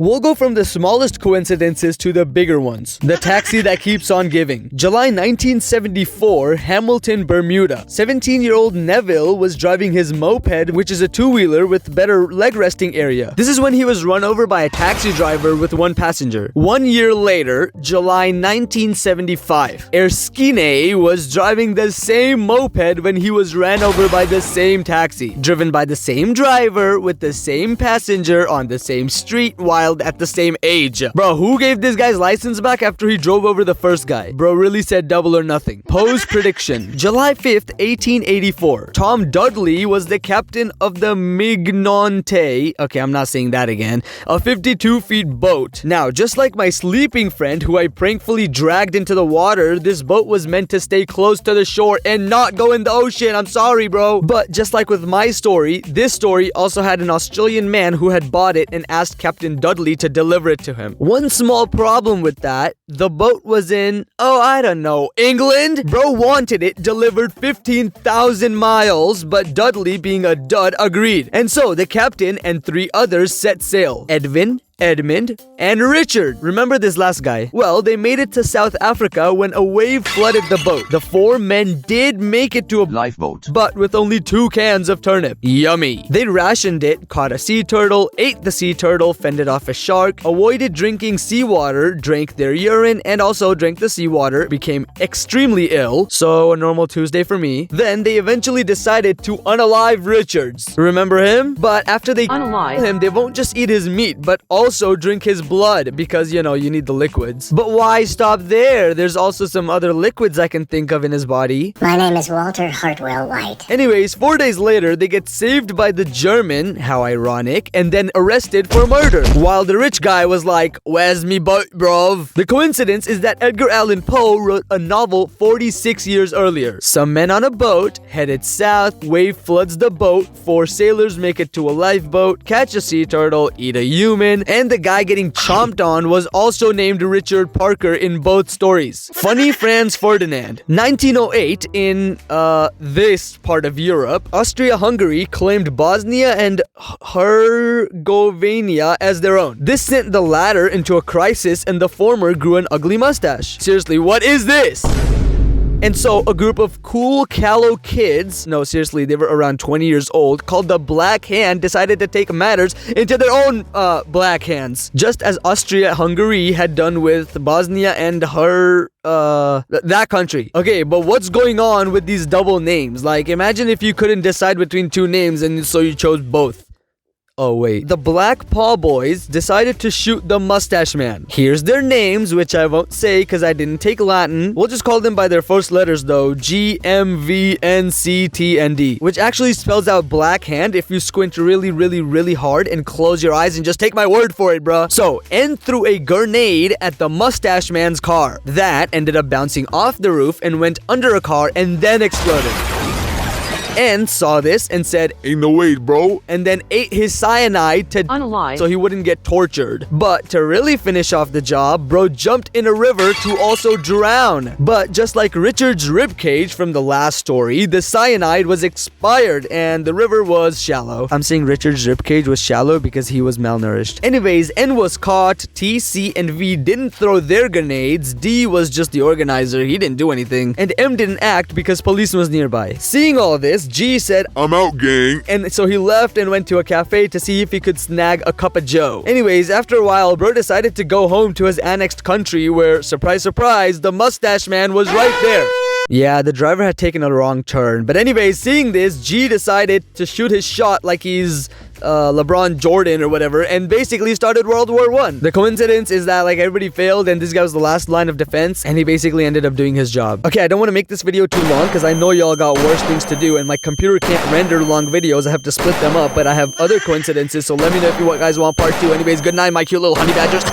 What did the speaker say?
We'll go from the smallest coincidences to the bigger ones. The taxi that keeps on giving. July 1974, Hamilton, Bermuda. 17-year-old Neville was driving his moped, which is a two-wheeler with better leg resting area. This is when he was run over by a taxi driver with one passenger. 1 year later, July 1975, Erskine was driving the same moped when he was ran over by the same taxi, driven by the same driver with the same passenger on the same street while at the same age. Bro, who gave this guy's license back after he drove over the first guy? Bro really said double or nothing. Pose prediction. July 5th, 1884. Tom Dudley was the captain of the Mignonte. Okay, I'm not saying that again. A 52-feet boat. Now, just like my sleeping friend who I prankfully dragged into the water, this boat was meant to stay close to the shore and not go in the ocean. I'm sorry, bro. But just like with my story, this story also had an Australian man who had bought it and asked Captain Dudley to deliver it to him. One small problem with that, the boat was in, I don't know, England? Bro wanted it delivered 15,000 miles, but Dudley, being a dud, agreed. And so the captain and 3 others set sail. Edwin, Edmund, and Richard. Remember this last guy? Well, they made it to South Africa when a wave flooded the boat. The 4 men did make it to a lifeboat, but with only 2 cans of turnip. Yummy. They rationed it, caught a sea turtle, ate the sea turtle, fended off a shark, avoided drinking seawater, drank their urine, and also drank the seawater, became extremely ill, so a normal Tuesday for me. Then they eventually decided to unalive Richards. Remember him? But after they unalive him, they won't just eat his meat, but also drink his blood because, you need the liquids. But why stop there? There's also some other liquids I can think of in his body. My name is Walter Hartwell White. Anyways, 4 days later, they get saved by the German, how ironic, and then arrested for murder. While the rich guy was like, "Where's me boat, bruv?" The coincidence is that Edgar Allan Poe wrote a novel 46 years earlier. Some men on a boat, headed south, wave floods the boat, 4 sailors make it to a lifeboat, catch a sea turtle, eat a human, and the guy getting chomped on was also named Richard Parker in both stories. Funny Franz Ferdinand. 1908, in this part of Europe, Austria-Hungary claimed Bosnia and Herzegovina as their own. This sent the latter into a crisis and the former grew an ugly mustache. Seriously, what is this? And so a group of cool, callow kids, no, seriously, they were around 20 years old, called the Black Hand, decided to take matters into their own black hands. Just as Austria-Hungary had done with Bosnia and that country. Okay, but what's going on with these double names? Like, imagine if you couldn't decide between 2 names and so you chose both. Oh, wait. The Black Paw Boys decided to shoot the Mustache Man. Here's their names, which I won't say because I didn't take Latin. We'll just call them by their first letters, though. GMVNCTND. Which actually spells out Black Hand if you squint really, really, really hard and close your eyes and just take my word for it, bruh. So, N threw a grenade at the Mustache Man's car. That ended up bouncing off the roof and went under a car and then exploded. N saw this and said, "Ain't no way, bro," and then ate his cyanide to unalive so he wouldn't get tortured. But to really finish off the job, bro jumped in a river to also drown. But just like Richard's ribcage from the last story, the cyanide was expired and the river was shallow. I'm saying Richard's ribcage was shallow because he was malnourished. Anyways, N was caught, T, C, and V didn't throw their grenades, D was just the organizer, he didn't do anything, and M didn't act because police was nearby. Seeing all this, G said, "I'm out, gang." And so he left and went to a cafe to see if he could snag a cup of joe. Anyways, after a while, bro decided to go home to his annexed country where, surprise, surprise, the Mustache Man was right there. Yeah, the driver had taken a wrong turn. But anyways, seeing this, G decided to shoot his shot like he's LeBron Jordan or whatever, and basically started World War I. The coincidence is that like everybody failed and this guy was the last line of defense and he basically ended up doing his job. Okay, I don't want to make this video too long because I know y'all got worse things to do and my computer can't render long videos. I have to split them up, but I have other coincidences, so let me know if you guys want part 2. Anyways, good night, my cute little honey badgers.